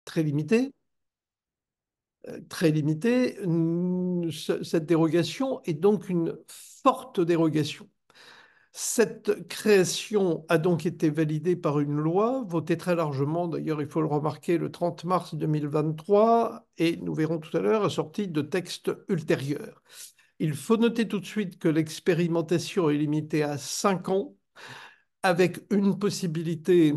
très limitée. Très limitée. Cette dérogation est donc une forte dérogation. Cette création a donc été validée par une loi, votée très largement, d'ailleurs, il faut le remarquer, le 30 mars 2023, et nous verrons tout à l'heure, assortie de textes ultérieurs. Il faut noter tout de suite que l'expérimentation est limitée à 5 ans, avec une possibilité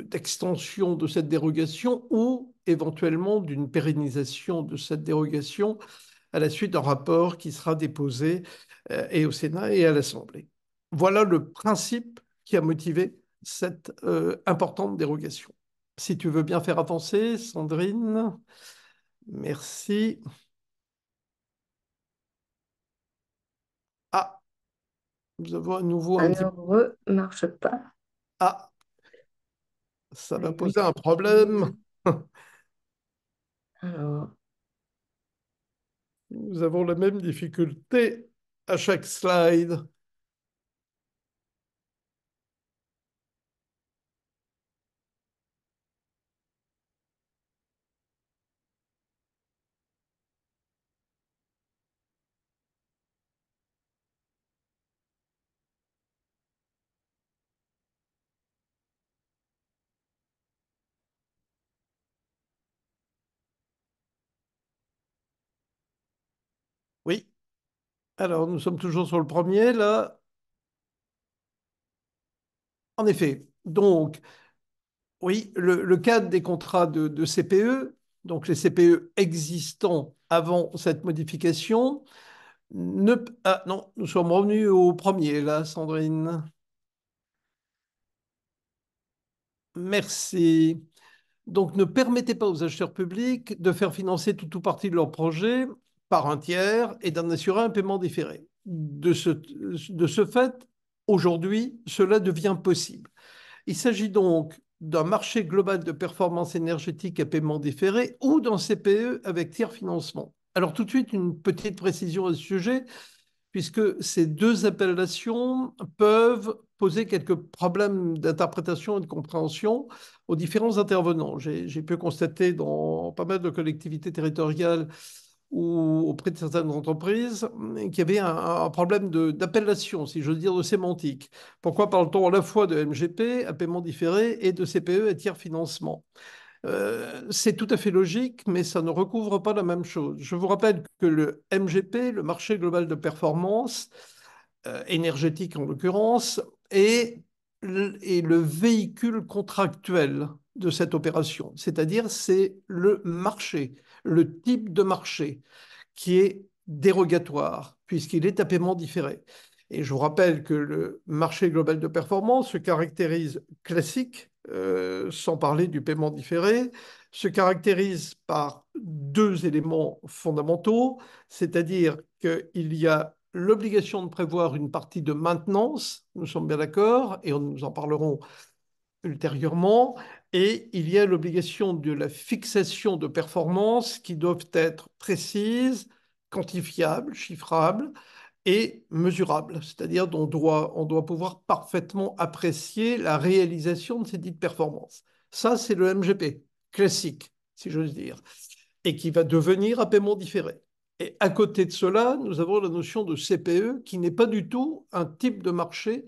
d'extension de cette dérogation ou éventuellement d'une pérennisation de cette dérogation à la suite d'un rapport qui sera déposé et au Sénat et à l'Assemblée. Voilà le principe qui a motivé cette importante dérogation. Si tu veux bien faire avancer, Sandrine, merci. Ah, nous avons à nouveau un petit... Alors, marche pas. Ah, ça va Oui, poser un problème. microphone. Alors, Nous avons la même difficulté à chaque slide. Oui, alors nous sommes toujours sur le premier, là. En effet, donc, oui, le cadre des contrats de CPE, donc les CPE existants avant cette modification, ne... Ah non, nous sommes revenus au premier, là, Sandrine. Merci. Donc, ne permettez pas aux acheteurs publics de faire financer tout ou partie de leur projet par un tiers et d'en assurer un paiement différé. De ce fait, aujourd'hui, cela devient possible. Il s'agit donc d'un marché global de performance énergétique à paiement différé ou d'un CPE avec tiers financement. Alors tout de suite, une petite précision à ce sujet, puisque ces deux appellations peuvent poser quelques problèmes d'interprétation et de compréhension aux différents intervenants. J'ai pu constater dans pas mal de collectivités territoriales ou auprès de certaines entreprises qu'il y avait un problème d'appellation, si j'ose dire, de sémantique. Pourquoi parle-t-on à la fois de MGP, à paiement différé, et de CPE à tiers financement? C'est tout à fait logique, mais ça ne recouvre pas la même chose. Je vous rappelle que le MGP, le marché global de performance, énergétique en l'occurrence, est le véhicule contractuel de cette opération. C'est-à-dire, c'est le marché, le type de marché qui est dérogatoire, puisqu'il est à paiement différé. Et je vous rappelle que le marché global de performance se caractérise classique, sans parler du paiement différé, se caractérise par deux éléments fondamentaux, c'est-à-dire qu'il y a l'obligation de prévoir une partie de maintenance, nous sommes bien d'accord, et nous en parlerons ultérieurement, et il y a l'obligation de la fixation de performances qui doivent être précises, quantifiables, chiffrables et mesurables, c'est-à-dire on doit pouvoir parfaitement apprécier la réalisation de ces dites performances. Ça, c'est le MGP, classique, si j'ose dire, et qui va devenir à paiement différé. Et à côté de cela, nous avons la notion de CPE, qui n'est pas du tout un type de marché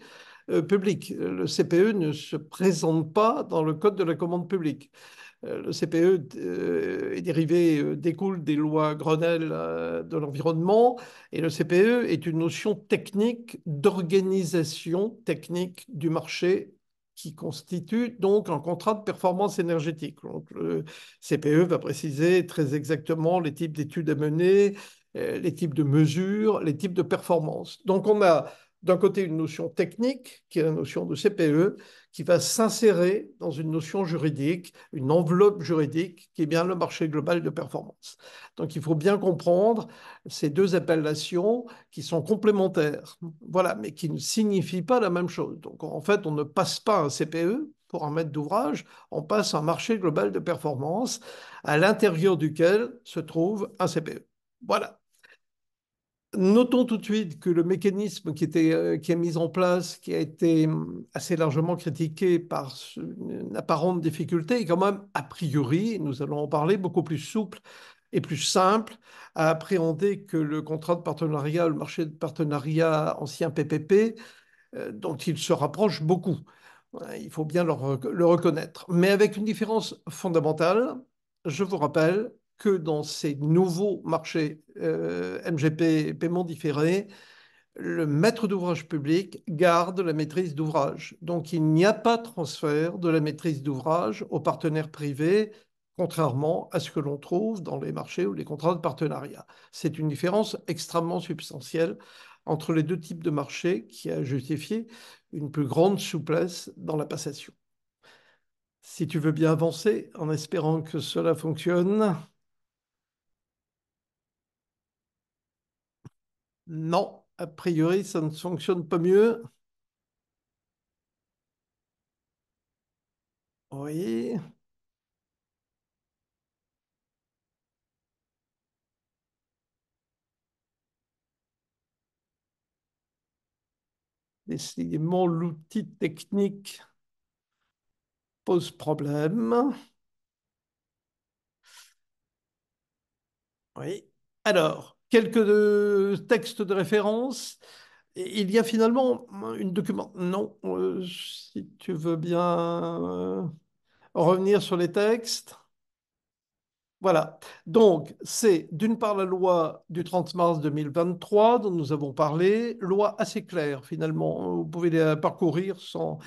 public. Le CPE ne se présente pas dans le code de la commande publique. Le CPE est dérivé, découle des lois Grenelle de l'environnement, et le CPE est une notion technique d'organisation technique du marché qui constitue donc un contrat de performance énergétique. Donc, le CPE va préciser très exactement les types d'études à mener, les types de mesures, les types de performances. Donc, on a d'un côté une notion technique, qui est la notion de CPE, qui va s'insérer dans une notion juridique, une enveloppe juridique, qui est bien le marché global de performance. Donc, il faut bien comprendre ces deux appellations qui sont complémentaires, voilà, mais qui ne signifient pas la même chose. Donc, en fait, on ne passe pas un CPE pour un maître d'ouvrage, on passe un marché global de performance à l'intérieur duquel se trouve un CPE. Voilà. Notons tout de suite que le mécanisme qui est mis en place, qui a été assez largement critiqué par une apparente difficulté, est quand même, a priori, nous allons en parler, beaucoup plus souple et plus simple à appréhender que le contrat de partenariat, le marché de partenariat ancien PPP, dont il se rapproche beaucoup. Il faut bien le reconnaître. Mais avec une différence fondamentale, je vous rappelle que dans ces nouveaux marchés MGP, paiement différé, le maître d'ouvrage public garde la maîtrise d'ouvrage. Donc il n'y a pas de transfert de la maîtrise d'ouvrage aux partenaires privés, contrairement à ce que l'on trouve dans les marchés ou les contrats de partenariat. C'est une différence extrêmement substantielle entre les deux types de marchés qui a justifié une plus grande souplesse dans la passation. Si tu veux bien avancer, en espérant que cela fonctionne. Non, a priori, ça ne fonctionne pas mieux. Oui, décidément, l'outil technique pose problème. Oui. Alors, quelques textes de référence. Il y a finalement une document. Non, si tu veux bien revenir sur les textes. Voilà. Donc, c'est d'une part la loi du 30 mars 2023 dont nous avons parlé, loi assez claire finalement. Vous pouvez la parcourir sans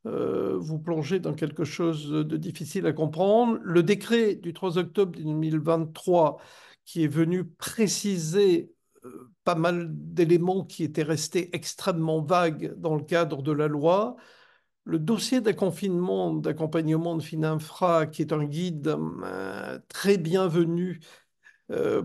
vous plonger dans quelque chose de difficile à comprendre. Le décret du 3 octobre 2023 qui est venu préciser pas mal d'éléments qui étaient restés extrêmement vagues dans le cadre de la loi. Le dossier d'accompagnement de Fininfra, qui est un guide très bienvenu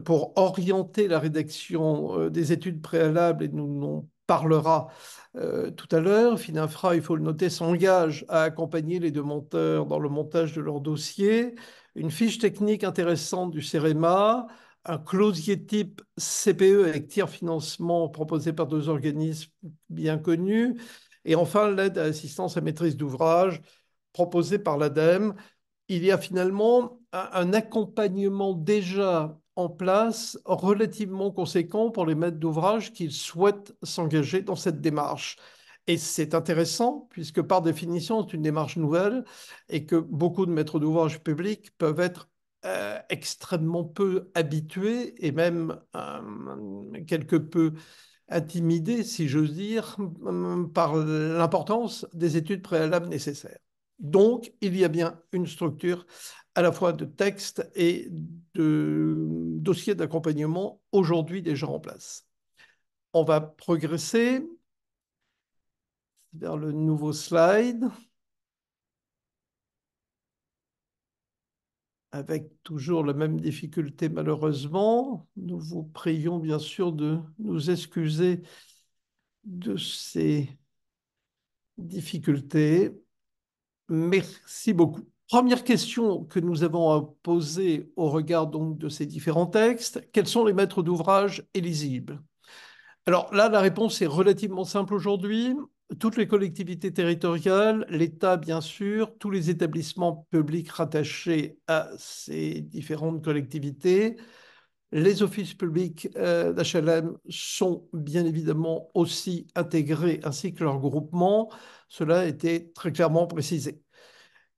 pour orienter la rédaction des études préalables, et nous en parlera tout à l'heure. Fininfra, il faut le noter, s'engage à accompagner les deux monteurs dans le montage de leur dossier. Une fiche technique intéressante du CEREMA, un closier type CPE avec tiers financement proposé par deux organismes bien connus, et enfin l'aide à assistance à maîtrise d'ouvrage proposée par l'ADEME. Il y a finalement un accompagnement déjà en place relativement conséquent pour les maîtres d'ouvrage qui souhaitent s'engager dans cette démarche. Et c'est intéressant puisque par définition, c'est une démarche nouvelle et que beaucoup de maîtres d'ouvrage publics peuvent être extrêmement peu habitués et même quelque peu intimidés, si j'ose dire, par l'importance des études préalables nécessaires. Donc, il y a bien une structure à la fois de texte et de dossier d'accompagnement aujourd'hui déjà en place. On va progresser vers le nouveau slide avec toujours la même difficulté malheureusement. Nous vous prions bien sûr de nous excuser de ces difficultés. Merci beaucoup. Première question que nous avons à poser au regard donc de ces différents textes. Quels sont les maîtres d'ouvrage éligibles? Alors là, la réponse est relativement simple aujourd'hui. Toutes les collectivités territoriales, l'État bien sûr, tous les établissements publics rattachés à ces différentes collectivités, les offices publics d'HLM sont bien évidemment aussi intégrés ainsi que leurs groupements. Cela a été très clairement précisé.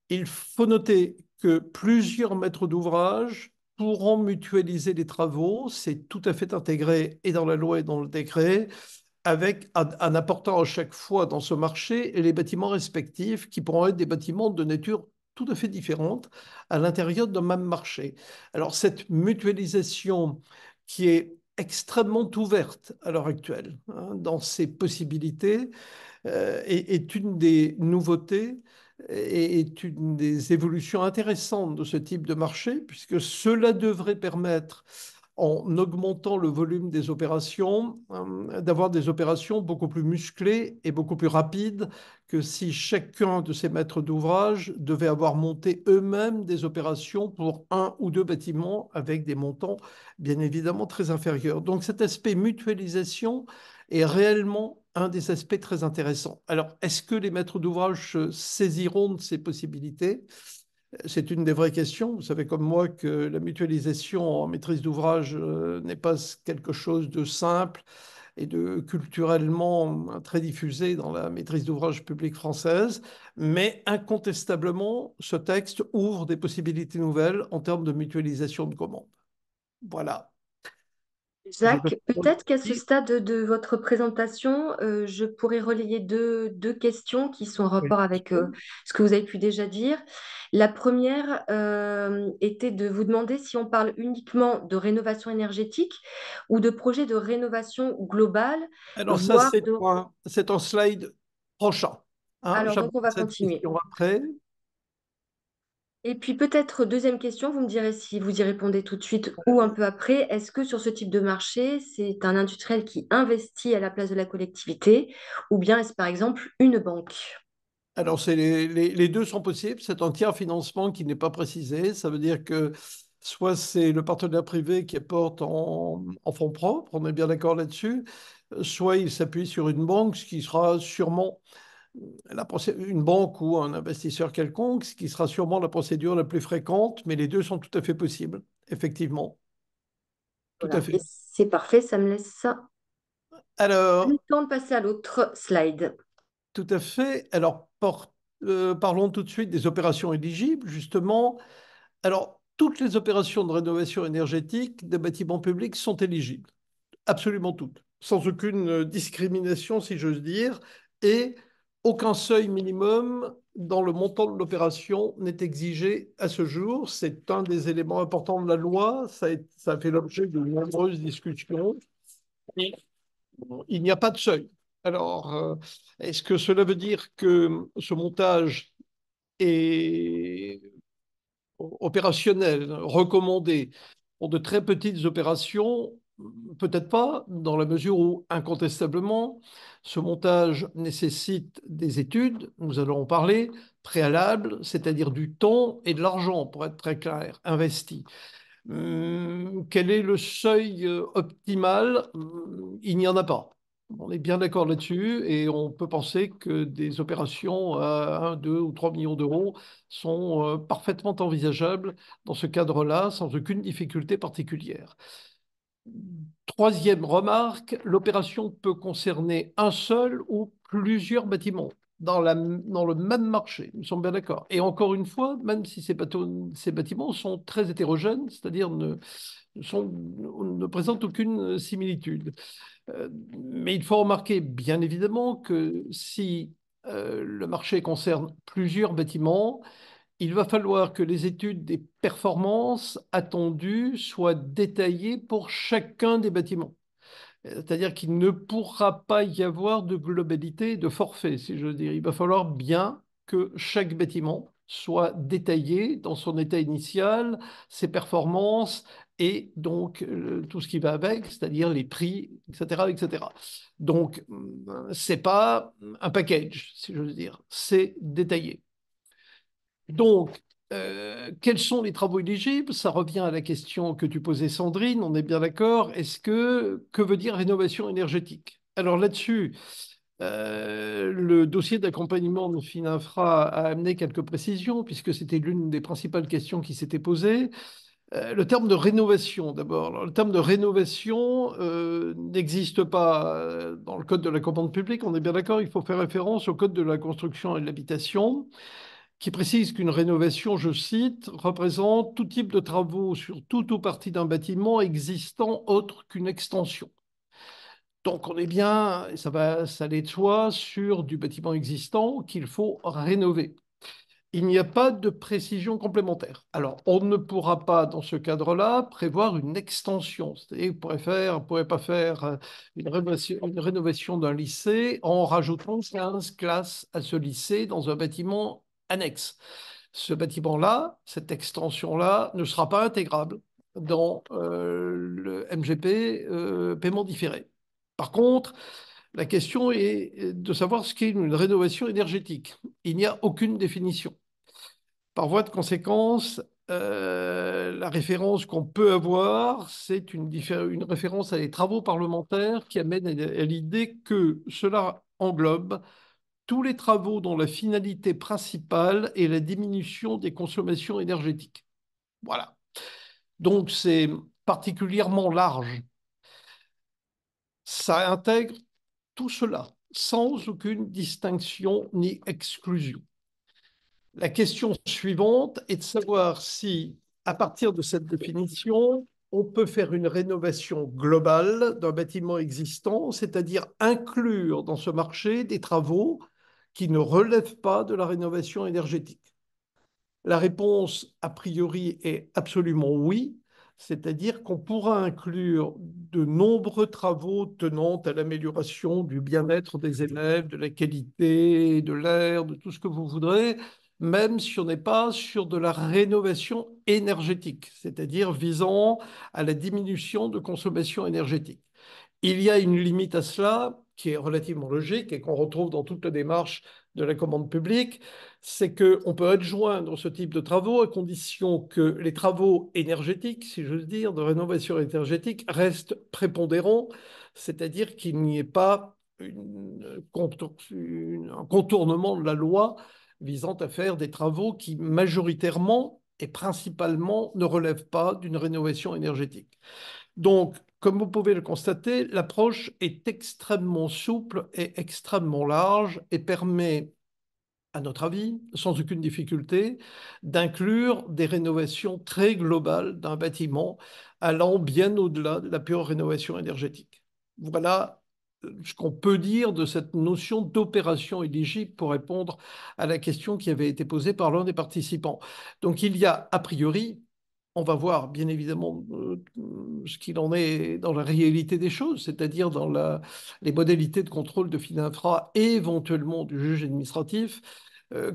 Il faut noter que plusieurs maîtres d'ouvrage pourront mutualiser les travaux, c'est tout à fait intégré et dans la loi et dans le décret, avec en apportant à chaque fois dans ce marché les bâtiments respectifs qui pourront être des bâtiments de nature tout à fait différente à l'intérieur d'un même marché. Alors cette mutualisation qui est extrêmement ouverte à l'heure actuelle hein, dans ses possibilités, est une des nouveautés et est une des évolutions intéressantes de ce type de marché, puisque cela devrait permettre en augmentant le volume des opérations, d'avoir des opérations beaucoup plus musclées et beaucoup plus rapides que si chacun de ces maîtres d'ouvrage devait avoir monté eux-mêmes des opérations pour un ou deux bâtiments avec des montants bien évidemment très inférieurs. Donc cet aspect mutualisation est réellement un des aspects très intéressants. Alors, est-ce que les maîtres d'ouvrage se saisiront de ces possibilités? C'est une des vraies questions. Vous savez comme moi que la mutualisation en maîtrise d'ouvrage n'est pas quelque chose de simple et de culturellement très diffusé dans la maîtrise d'ouvrage publique française, mais incontestablement, ce texte ouvre des possibilités nouvelles en termes de mutualisation de commandes. Voilà. Je vais Jacques, peut-être qu'à ce passer- stade de votre présentation, je pourrais relayer deux questions qui sont en rapport avec ce que vous avez pu déjà dire. La première était de vous demander si on parle uniquement de rénovation énergétique ou de projet de rénovation globale, Alors ça, voire de... c'est un slide prochain. Hein, Alors, donc j'aborde on va cette continuer. question après. Et puis peut-être deuxième question, vous me direz si vous y répondez tout de suite ou un peu après. Est-ce que sur ce type de marché, c'est un industriel qui investit à la place de la collectivité ou bien est-ce par exemple une banque? Alors, les deux sont possibles. C'est un tiers financement qui n'est pas précisé. Ça veut dire que soit c'est le partenaire privé qui apporte en fonds propres, on est bien d'accord là-dessus, soit il s'appuie sur une banque, ce qui sera sûrement une banque ou un investisseur quelconque, ce qui sera sûrement la procédure la plus fréquente, mais les deux sont tout à fait possibles, effectivement, tout à Voilà, et fait. c'est parfait, ça me laisse ça. Le Alors, temps de passer à l'autre slide. tout à fait. Alors, parlons tout de suite des opérations éligibles, justement. Alors, toutes les opérations de rénovation énergétique des bâtiments publics sont éligibles, absolument toutes, sans aucune discrimination, si j'ose dire, et aucun seuil minimum dans le montant de l'opération n'est exigé à ce jour. C'est un des éléments importants de la loi, ça a fait l'objet de nombreuses discussions. Et il n'y a pas de seuil. Alors, est-ce que cela veut dire que ce montage est opérationnel, recommandé pour de très petites opérations? Peut-être pas, dans la mesure où, incontestablement, ce montage nécessite des études, nous allons en parler, préalables, c'est-à-dire du temps et de l'argent, pour être très clair, investi. Quel est le seuil optimal? Il n'y en a pas. On est bien d'accord là-dessus et on peut penser que des opérations à 1, 2 ou 3 millions d'euros sont parfaitement envisageables dans ce cadre-là sans aucune difficulté particulière. Troisième remarque, l'opération peut concerner un seul ou plusieurs bâtiments dans le même marché. Nous sommes bien d'accord. Et encore une fois, même si ces bâtiments sont très hétérogènes, c'est-à-dire ne présentent aucune similitude. Mais il faut remarquer, bien évidemment, que si le marché concerne plusieurs bâtiments, il va falloir que les études des performances attendues soient détaillées pour chacun des bâtiments. C'est-à-dire qu'il ne pourra pas y avoir de globalité de forfait, si je veux dire. Il va falloir bien que chaque bâtiment soit détaillé dans son état initial, ses performances et donc tout ce qui va avec, c'est-à-dire les prix, etc., etc. Donc, c'est pas un package, si je veux dire, c'est détaillé. Donc, quels sont les travaux éligibles? Ça revient à la question que tu posais, Sandrine, on est bien d'accord. Que veut dire rénovation énergétique? Alors là-dessus, le dossier d'accompagnement de Finafra a amené quelques précisions, puisque c'était l'une des principales questions qui s'étaient posées. Le terme de rénovation, d'abord. Alors, le terme de rénovation n'existe pas dans le Code de la commande publique, on est bien d'accord, il faut faire référence au Code de la construction et de l'habitation qui précise qu'une rénovation, je cite, représente tout type de travaux sur tout ou partie d'un bâtiment existant autre qu'une extension. Donc on est bien, et ça allait de soi, sur du bâtiment existant qu'il faut rénover. Il n'y a pas de précision complémentaire. Alors, on ne pourra pas, dans ce cadre-là, prévoir une extension. C'est-à-dire on pourrait pas faire une rénovation d'un lycée en rajoutant 15 classes à ce lycée dans un bâtiment annexe. Ce bâtiment-là, cette extension-là, ne sera pas intégrable dans le MGP, paiement différé. Par contre, la question est de savoir ce qu'est une rénovation énergétique. Il n'y a aucune définition. Par voie de conséquence, la référence qu'on peut avoir, c'est une référence à des travaux parlementaires qui amènent à l'idée que cela englobe tous les travaux dont la finalité principale est la diminution des consommations énergétiques. Voilà. Donc c'est particulièrement large. Ça intègre tout cela sans aucune distinction ni exclusion. La question suivante est de savoir si, à partir de cette définition, on peut faire une rénovation globale d'un bâtiment existant, c'est-à-dire inclure dans ce marché des travaux qui ne relèvent pas de la rénovation énergétique. La réponse, a priori, est absolument oui, c'est-à-dire qu'on pourra inclure de nombreux travaux tenant à l'amélioration du bien-être des élèves, de la qualité de l'air, de tout ce que vous voudrez, même si on n'est pas sur de la rénovation énergétique, c'est-à-dire visant à la diminution de consommation énergétique. Il y a une limite à cela qui est relativement logique et qu'on retrouve dans toute la démarche de la commande publique, c'est qu'on peut adjoindre ce type de travaux à condition que les travaux énergétiques, si j'ose dire, de rénovation énergétique, restent prépondérants, c'est-à-dire qu'il n'y ait pas un contournement de la loi visant à faire des travaux qui majoritairement et principalement ne relèvent pas d'une rénovation énergétique. Donc, comme vous pouvez le constater, l'approche est extrêmement souple et extrêmement large et permet, à notre avis, sans aucune difficulté, d'inclure des rénovations très globales d'un bâtiment allant bien au-delà de la pure rénovation énergétique. Voilà ce qu'on peut dire de cette notion d'opération éligible pour répondre à la question qui avait été posée par l'un des participants. Donc il y a a priori, on va voir bien évidemment ce qu'il en est dans la réalité des choses, c'est-à-dire dans les modalités de contrôle de Fininfra et éventuellement du juge administratif,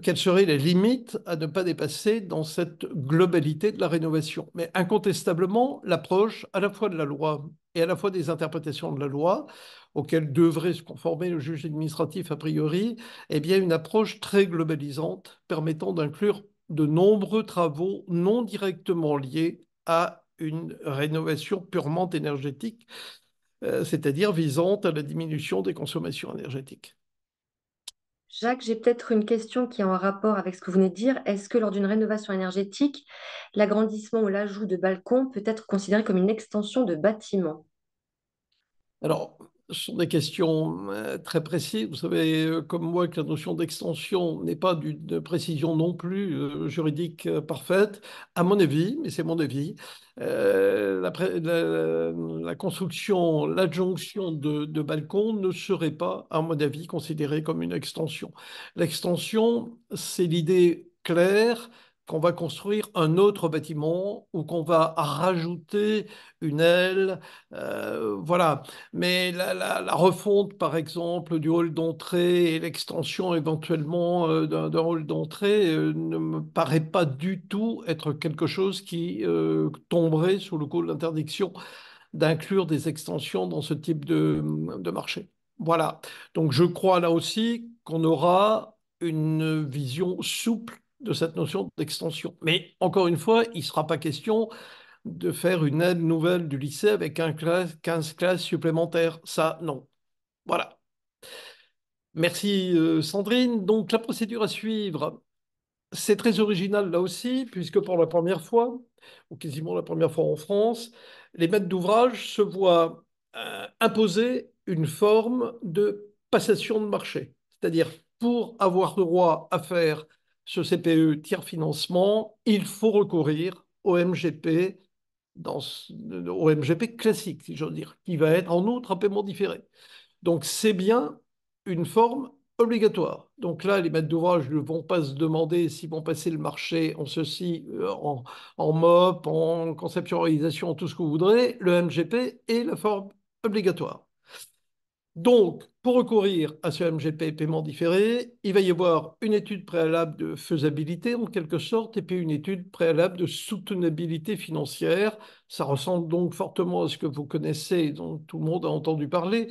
quelles seraient les limites à ne pas dépasser dans cette globalité de la rénovation. Mais incontestablement, l'approche à la fois de la loi et à la fois des interprétations de la loi, auxquelles devrait se conformer le juge administratif a priori, est bien une approche très globalisante permettant d'inclure de nombreux travaux non directement liés à une rénovation purement énergétique, c'est-à-dire visant à la diminution des consommations énergétiques. Jacques, j'ai peut-être une question qui est en rapport avec ce que vous venez de dire. Est-ce que lors d'une rénovation énergétique, l'agrandissement ou l'ajout de balcons peut être considéré comme une extension de bâtiment? Alors, ce sont des questions très précises. Vous savez, comme moi, que la notion d'extension n'est pas de précision non plus juridique parfaite. À mon avis, mais c'est mon avis, la construction, l'adjonction de balcons ne serait pas, à mon avis, considérée comme une extension. L'extension, c'est l'idée claire qu'on va construire un autre bâtiment ou qu'on va rajouter une aile. Voilà. Mais la refonte, par exemple, du hall d'entrée et l'extension éventuellement d'un hall d'entrée ne me paraît pas du tout être quelque chose qui tomberait sous le coup de l'interdiction d'inclure des extensions dans ce type de marché. Voilà. Donc je crois là aussi qu'on aura une vision souple de cette notion d'extension. Mais encore une fois, il ne sera pas question de faire une aide nouvelle du lycée avec 15 classes supplémentaires. Ça, non. Voilà. Merci Sandrine. Donc la procédure à suivre, c'est très original là aussi, puisque pour la première fois, ou quasiment la première fois en France, les maîtres d'ouvrage se voient imposer une forme de passation de marché. C'est-à-dire, pour avoir droit à faire ce CPE tiers financement, il faut recourir au MGP, au MGP classique, si j'ose dire, qui va être en outre un paiement différé. Donc c'est bien une forme obligatoire. Donc là, les maîtres d'ouvrage ne vont pas se demander s'ils vont passer le marché en ceci, en MOP, en conception-réalisation, tout ce que vous voudrez. Le MGP est la forme obligatoire. Donc, pour recourir à ce MGP paiement différé, il va y avoir une étude préalable de faisabilité en quelque sorte et puis une étude préalable de soutenabilité financière. Ça ressemble donc fortement à ce que vous connaissez, dont tout le monde a entendu parler,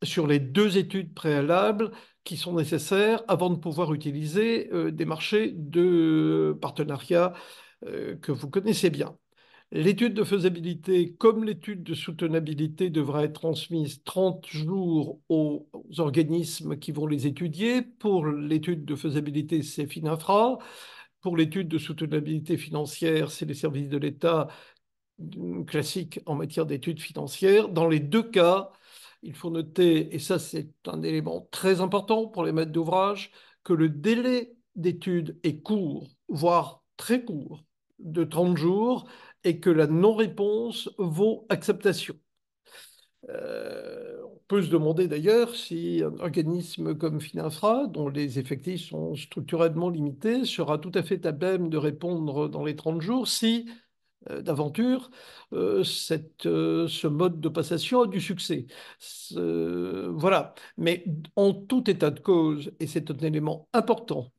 sur les deux études préalables qui sont nécessaires avant de pouvoir utiliser des marchés de partenariat que vous connaissez bien. L'étude de faisabilité, comme l'étude de soutenabilité, devra être transmise 30 jours aux organismes qui vont les étudier. Pour l'étude de faisabilité, c'est Finafra. Pour l'étude de soutenabilité financière, c'est les services de l'État classiques en matière d'études financières. Dans les deux cas, il faut noter, et ça c'est un élément très important pour les maîtres d'ouvrage, que le délai d'étude est court, voire très court, de 30 jours, et que la non-réponse vaut acceptation. On peut se demander d'ailleurs si un organisme comme Finafra, dont les effectifs sont structurellement limités, sera tout à fait à même de répondre dans les 30 jours si d'aventure, ce mode de passation a du succès. Voilà. Mais en tout état de cause, et c'est un élément important,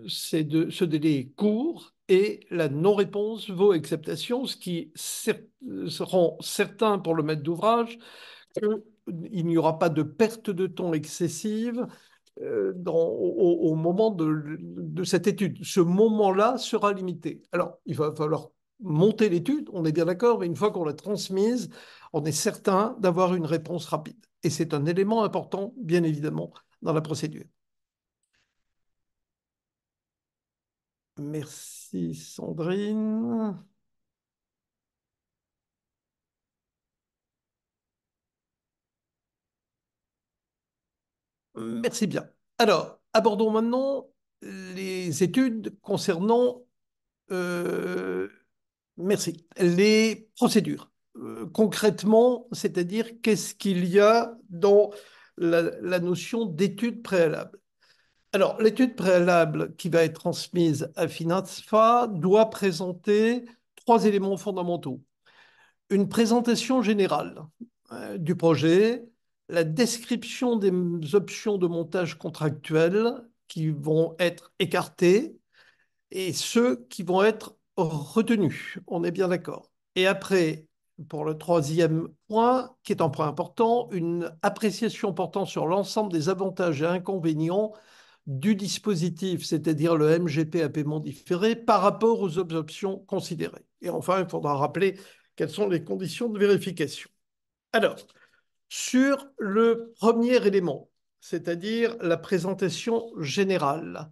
c'est de ce délai est court et la non-réponse vaut acceptation, ce qui rend certain pour le maître d'ouvrage qu'il n'y aura pas de perte de temps excessive au moment de cette étude. Ce moment-là sera limité. Alors, il va falloir monter l'étude, on est bien d'accord, mais une fois qu'on l'a transmise, on est certain d'avoir une réponse rapide. Et c'est un élément important, bien évidemment, dans la procédure. Merci Sandrine. Merci bien. Alors, abordons maintenant les études concernant merci. Les procédures. Concrètement, c'est-à-dire qu'est-ce qu'il y a dans la notion d'étude préalable. Alors, l'étude préalable qui va être transmise à FINASFA doit présenter trois éléments fondamentaux. Une présentation générale du projet, la description des options de montage contractuelles qui vont être écartées et ceux qui vont être retenus. On est bien d'accord. Et après, pour le troisième point, qui est un point important, une appréciation portant sur l'ensemble des avantages et inconvénients du dispositif, c'est-à-dire le MGP à paiement différé, par rapport aux options considérées. Et enfin, il faudra rappeler quelles sont les conditions de vérification. Alors, sur le premier élément, c'est-à-dire la présentation générale,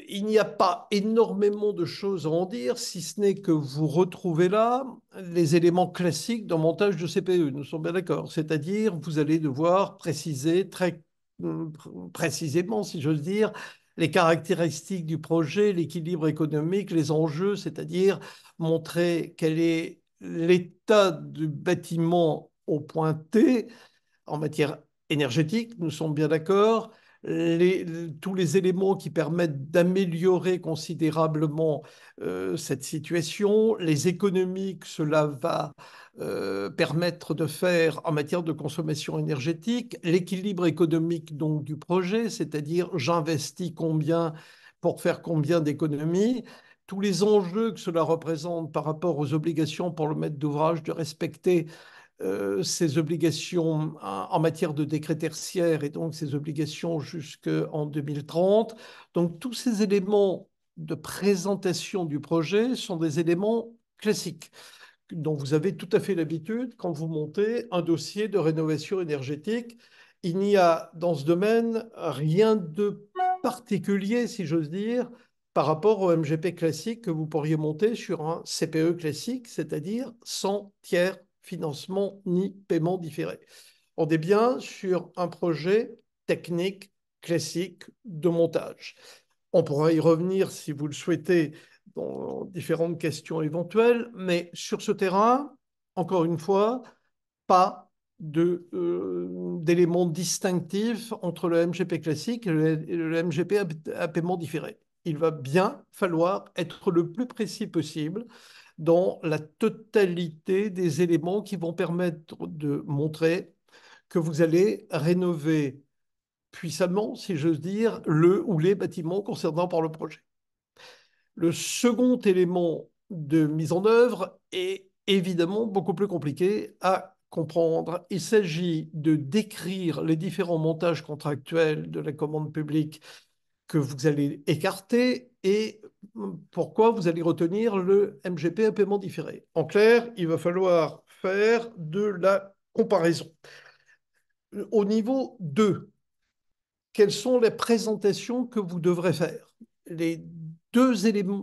il n'y a pas énormément de choses à en dire, si ce n'est que vous retrouvez là les éléments classiques d'un montage de CPE, nous sommes bien d'accord. C'est-à-dire, vous allez devoir préciser très précisément, si j'ose dire, les caractéristiques du projet, l'équilibre économique, les enjeux, c'est-à-dire montrer quel est l'état du bâtiment au point T en matière énergétique, nous sommes bien d'accord, tous les éléments qui permettent d'améliorer considérablement cette situation, les économies que cela va permettre de faire en matière de consommation énergétique, l'équilibre économique donc du projet, c'est-à-dire j'investis combien pour faire combien d'économies, tous les enjeux que cela représente par rapport aux obligations pour le maître d'ouvrage de respecter ces obligations en matière de décret tertiaire et donc ces obligations jusqu'en 2030. Donc tous ces éléments de présentation du projet sont des éléments classiques dont vous avez tout à fait l'habitude quand vous montez un dossier de rénovation énergétique. Il n'y a dans ce domaine rien de particulier, si j'ose dire, par rapport au MGP classique que vous pourriez monter sur un CPE classique, c'est-à-dire sans tiers financement ni paiement différé. On est bien sur un projet technique classique de montage. On pourra y revenir si vous le souhaitez dans différentes questions éventuelles, mais sur ce terrain, encore une fois, pas d'éléments distinctifs entre le MGP classique et le MGP à paiement différé. Il va bien falloir être le plus précis possible dans la totalité des éléments qui vont permettre de montrer que vous allez rénover puissamment, si j'ose dire, le ou les bâtiments concernés par le projet. Le second élément de mise en œuvre est évidemment beaucoup plus compliqué à comprendre. Il s'agit de décrire les différents montages contractuels de la commande publique que vous allez écarter et pourquoi vous allez retenir le MGP à paiement différé. En clair, il va falloir faire de la comparaison. Au niveau 2, quelles sont les présentations que vous devrez faire? Les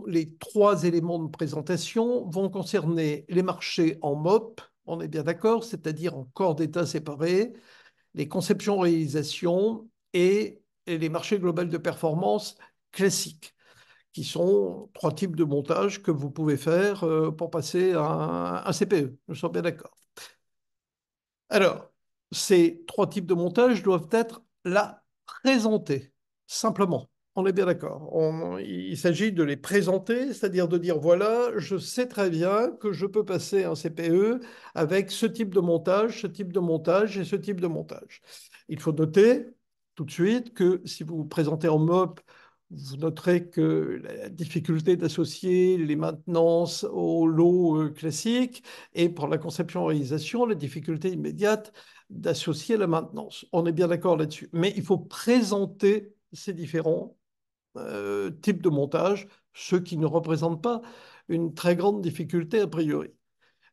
les trois éléments de présentation vont concerner les marchés en MOP, on est bien d'accord, c'est-à-dire en corps d'état séparés, les conceptions-réalisations et les marchés globaux de performance classiques, qui sont trois types de montage que vous pouvez faire pour passer à un CPE. Nous sommes bien d'accord. Alors, ces trois types de montage doivent être là présentés, simplement. On est bien d'accord. Il s'agit de les présenter, c'est-à-dire de dire, voilà, je sais très bien que je peux passer un CPE avec ce type de montage, ce type de montage et ce type de montage. Il faut noter tout de suite que si vous vous présentez en MOP, vous noterez que la difficulté d'associer les maintenances au lot classique et pour la conception-réalisation, la difficulté immédiate d'associer la maintenance. On est bien d'accord là-dessus. Mais il faut présenter ces différents types de montage, ceux qui ne représentent pas une très grande difficulté a priori.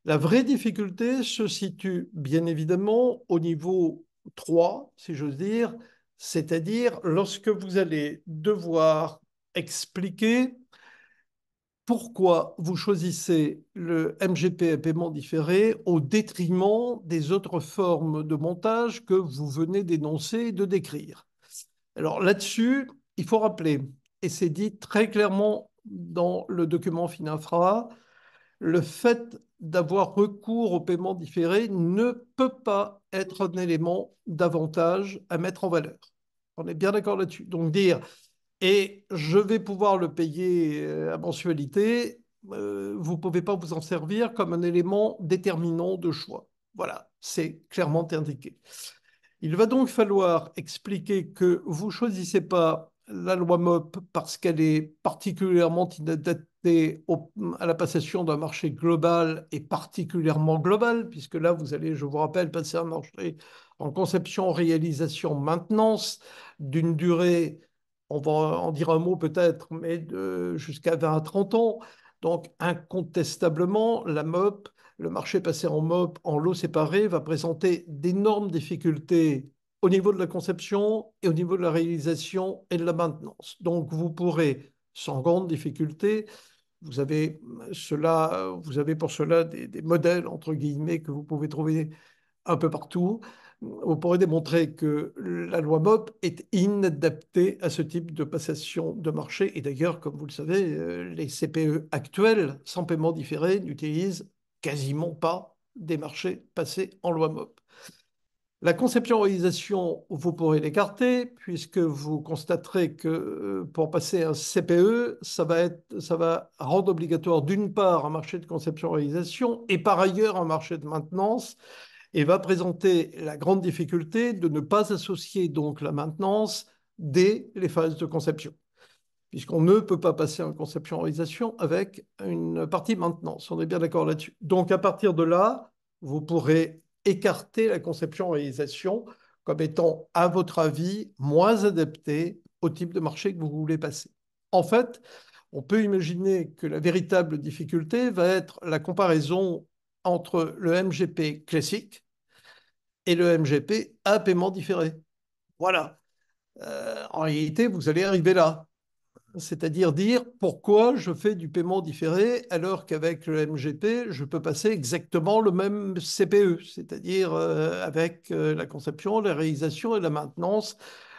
La vraie difficulté se situe bien évidemment au niveau 3, si j'ose dire, c'est-à-dire lorsque vous allez devoir expliquer pourquoi vous choisissez le MGP à paiement différé au détriment des autres formes de montage que vous venez d'énoncer et de décrire. Alors là-dessus, il faut rappeler, et c'est dit très clairement dans le document FININFRA, le fait d'avoir recours au paiement différé ne peut pas être un élément d'avantage à mettre en valeur. On est bien d'accord là-dessus. Donc dire, et je vais pouvoir le payer à mensualité, vous ne pouvez pas vous en servir comme un élément déterminant de choix. Voilà, c'est clairement indiqué. Il va donc falloir expliquer que vous ne choisissez pas la loi MOP parce qu'elle est particulièrement inadaptée à la passation d'un marché global et particulièrement global, puisque là, vous allez, je vous rappelle, passer un marché en conception, réalisation, maintenance d'une durée, on va en dire un mot peut-être, mais jusqu'à 20 à 30 ans. Donc, incontestablement, la MOP, le marché passé en MOP, en lots séparés, va présenter d'énormes difficultés au niveau de la conception et au niveau de la réalisation et de la maintenance. Donc, vous pourrez, sans grande difficulté, vous avez pour cela des modèles, entre guillemets, que vous pouvez trouver un peu partout. Vous pourrez démontrer que la loi MOP est inadaptée à ce type de passation de marché. Et d'ailleurs, comme vous le savez, les CPE actuels, sans paiement différé, n'utilisent quasiment pas des marchés passés en loi MOP. La conception-réalisation, vous pourrez l'écarter puisque vous constaterez que pour passer un CPE, ça va rendre obligatoire d'une part un marché de conception-réalisation et par ailleurs un marché de maintenance et va présenter la grande difficulté de ne pas associer donc la maintenance dès les phases de conception, puisqu'on ne peut pas passer en conception-réalisation avec une partie maintenance. On est bien d'accord là-dessus. Donc à partir de là, vous pourrez écarter la conception-réalisation comme étant, à votre avis, moins adaptée au type de marché que vous voulez passer. En fait, on peut imaginer que la véritable difficulté va être la comparaison entre le MGP classique et le MGP à paiement différé. Voilà. En réalité, vous allez arriver là. C'est-à-dire dire pourquoi je fais du paiement différé alors qu'avec le MGP, je peux passer exactement le même CPE, c'est-à-dire avec la conception, la réalisation et la maintenance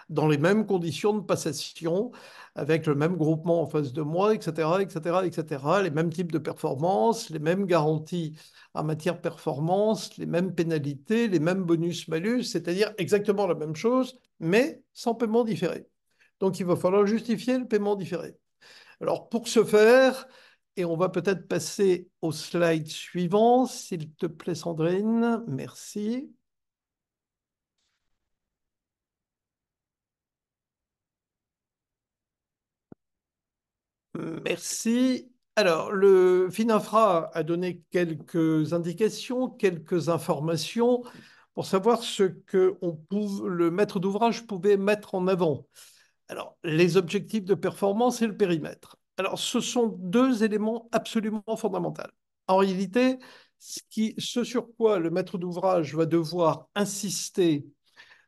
dans les mêmes conditions de passation, avec le même groupement en face de moi, etc., etc., etc., les mêmes types de performances, les mêmes garanties en matière de performance, les mêmes pénalités, les mêmes bonus-malus, c'est-à-dire exactement la même chose, mais sans paiement différé. Donc, il va falloir justifier le paiement différé. Alors, pour ce faire, et on va peut-être passer au slide suivant, s'il te plaît, Sandrine. Merci. Merci. Alors, le FINAFRA a donné quelques indications, quelques informations pour savoir ce que le maître d'ouvrage pouvait mettre en avant. Alors, les objectifs de performance et le périmètre. Alors, ce sont deux éléments absolument fondamentaux. En réalité, ce sur quoi le maître d'ouvrage va devoir insister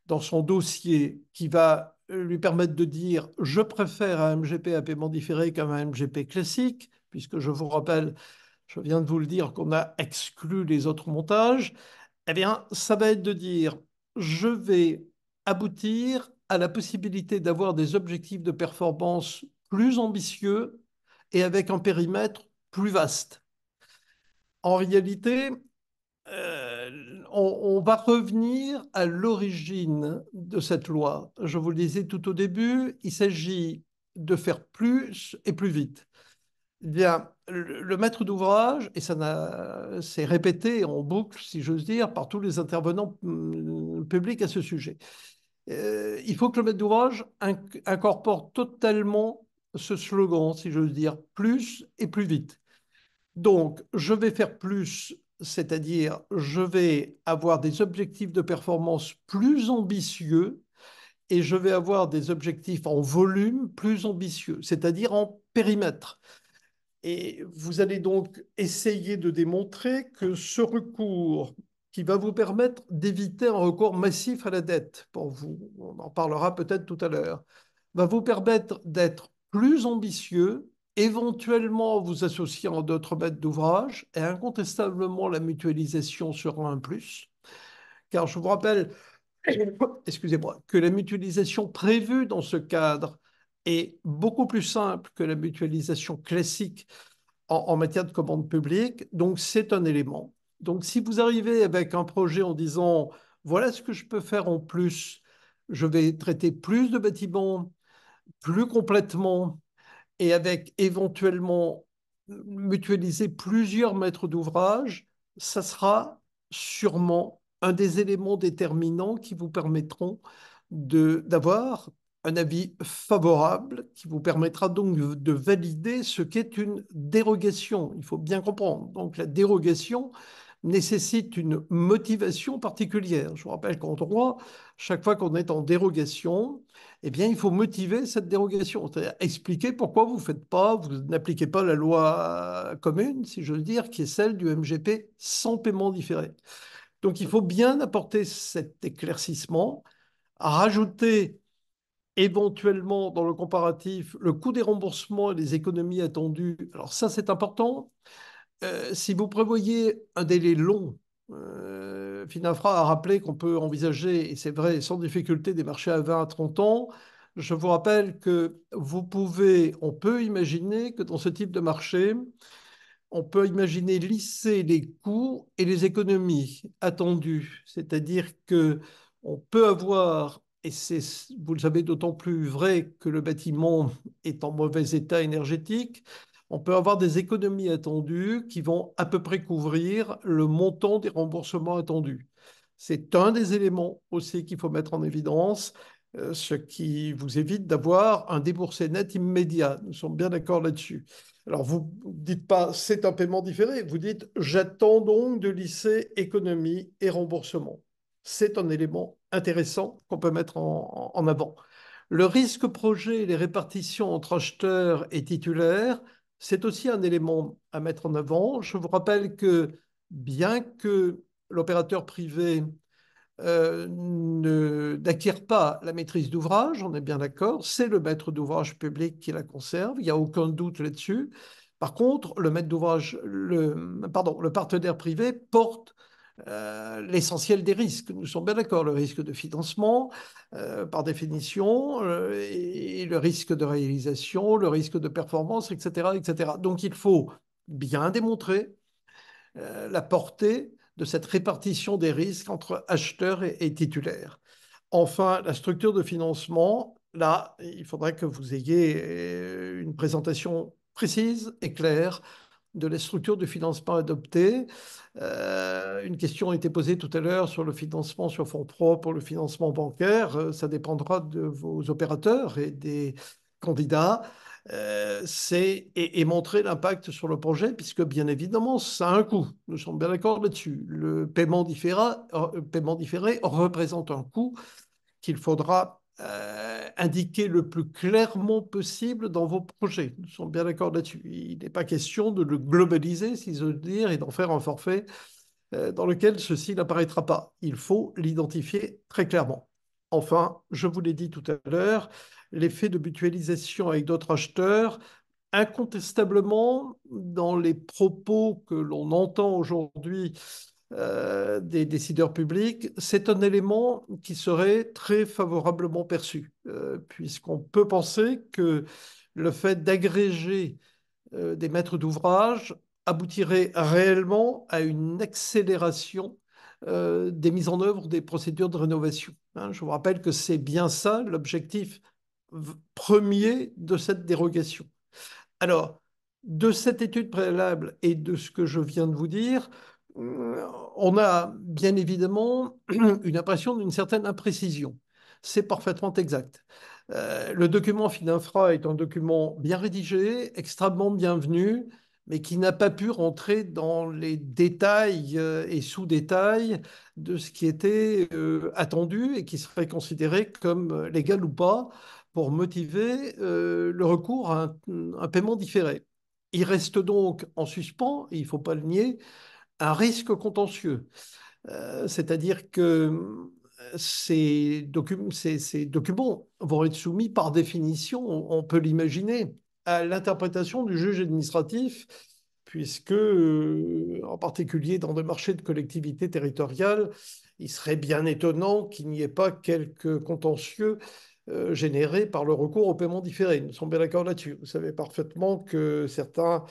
dans son dossier qui va lui permettre de dire je préfère un MGP à paiement différé qu'un MGP classique, puisque je vous rappelle, je viens de vous le dire qu'on a exclu les autres montages, eh bien, ça va être de dire je vais aboutir à la possibilité d'avoir des objectifs de performance plus ambitieux et avec un périmètre plus vaste. En réalité, on va revenir à l'origine de cette loi. Je vous le disais tout au début, il s'agit de faire plus et plus vite. Eh bien, le maître d'ouvrage, et c'est répété en boucle, si j'ose dire, par tous les intervenants publics à ce sujet, il faut que le maître d'ouvrage incorpore totalement ce slogan, si j'ose dire, plus et plus vite. Donc, je vais faire plus, c'est-à-dire je vais avoir des objectifs de performance plus ambitieux et je vais avoir des objectifs en volume plus ambitieux, c'est-à-dire en périmètre. Et vous allez donc essayer de démontrer que ce recours qui va vous permettre d'éviter un recours massif à la dette, pour vous, on en parlera peut-être tout à l'heure, va vous permettre d'être plus ambitieux, éventuellement vous associant à d'autres maîtres d'ouvrage, et incontestablement la mutualisation sera un plus. Car je vous rappelle, excusez-moi, que la mutualisation prévue dans ce cadre est beaucoup plus simple que la mutualisation classique en matière de commande publique. Donc, c'est un élément. Donc, si vous arrivez avec un projet en disant, voilà ce que je peux faire en plus, je vais traiter plus de bâtiments, plus complètement, et avec éventuellement mutualiser plusieurs maîtres d'ouvrage, ça sera sûrement un des éléments déterminants qui vous permettront d'avoir un avis favorable qui vous permettra donc de valider ce qu'est une dérogation. Il faut bien comprendre. Donc la dérogation nécessite une motivation particulière. Je vous rappelle qu'en droit, chaque fois qu'on est en dérogation, eh bien, il faut motiver cette dérogation, c'est-à-dire expliquer pourquoi vous faites pas, vous n'appliquez pas la loi commune, si je veux dire, qui est celle du MGP sans paiement différé. Donc, il faut bien apporter cet éclaircissement, rajouter éventuellement dans le comparatif le coût des remboursements et les économies attendues. Alors ça, c'est important. Si vous prévoyez un délai long, Finafra a rappelé qu'on peut envisager, et c'est vrai, sans difficulté, des marchés à 20 à 30 ans. Je vous rappelle que on peut imaginer que dans ce type de marché, on peut imaginer lisser les coûts et les économies attendues. C'est-à-dire que on peut avoir, et c'est, vous le savez d'autant plus vrai que le bâtiment est en mauvais état énergétique, on peut avoir des économies attendues qui vont à peu près couvrir le montant des remboursements attendus. C'est un des éléments aussi qu'il faut mettre en évidence, ce qui vous évite d'avoir un déboursé net immédiat. Nous sommes bien d'accord là-dessus. Alors, vous ne dites pas c'est un paiement différé, vous dites j'attends donc de lisser économie et remboursement. C'est un élément intéressant qu'on peut mettre en avant. Le risque projet et les répartitions entre acheteurs et titulaires, c'est aussi un élément à mettre en avant. Je vous rappelle que bien que l'opérateur privé n'acquiert pas la maîtrise d'ouvrage, on est bien d'accord, c'est le maître d'ouvrage public qui la conserve, il n'y a aucun doute là-dessus. Par contre, le maître d'ouvrage, le partenaire privé porte l'essentiel des risques. Nous sommes bien d'accord, le risque de financement, par définition, et le risque de réalisation, le risque de performance, etc., etc. Donc il faut bien démontrer la portée de cette répartition des risques entre acheteurs et titulaires. Enfin, la structure de financement, là, il faudrait que vous ayez une présentation précise et claire de la structure de financement adoptée. Une question a été posée tout à l'heure sur le financement sur fonds propres, le financement bancaire. Ça dépendra de vos opérateurs et des candidats. et montrer l'impact sur le projet, puisque bien évidemment, ça a un coût. Nous sommes bien d'accord là-dessus. Le paiement différé représente un coût qu'il faudra indiquer le plus clairement possible dans vos projets. Nous sommes bien d'accord là-dessus. Il n'est pas question de le globaliser, si j'ose dire, et d'en faire un forfait dans lequel ceci n'apparaîtra pas. Il faut l'identifier très clairement. Enfin, je vous l'ai dit tout à l'heure, l'effet de mutualisation avec d'autres acheteurs, incontestablement, dans les propos que l'on entend aujourd'hui des décideurs publics, c'est un élément qui serait très favorablement perçu, puisqu'on peut penser que le fait d'agréger des maîtres d'ouvrage aboutirait réellement à une accélération des mises en œuvre des procédures de rénovation. Hein, je vous rappelle que c'est bien ça l'objectif premier de cette dérogation. Alors, de cette étude préalable et de ce que je viens de vous dire, on a bien évidemment une impression d'une certaine imprécision. C'est parfaitement exact. Le document Fininfra est un document bien rédigé, extrêmement bienvenu, mais qui n'a pas pu rentrer dans les détails et sous-détails de ce qui était attendu et qui serait considéré comme légal ou pas pour motiver le recours à un paiement différé. Il reste donc en suspens, et il ne faut pas le nier, un risque contentieux. C'est-à-dire que ces documents vont être soumis par définition, on peut l'imaginer, à l'interprétation du juge administratif, puisque, en particulier dans des marchés de collectivités territoriales, il serait bien étonnant qu'il n'y ait pas quelques contentieux générés par le recours au paiement différé. Nous sommes bien d'accord là-dessus. Vous savez parfaitement que certains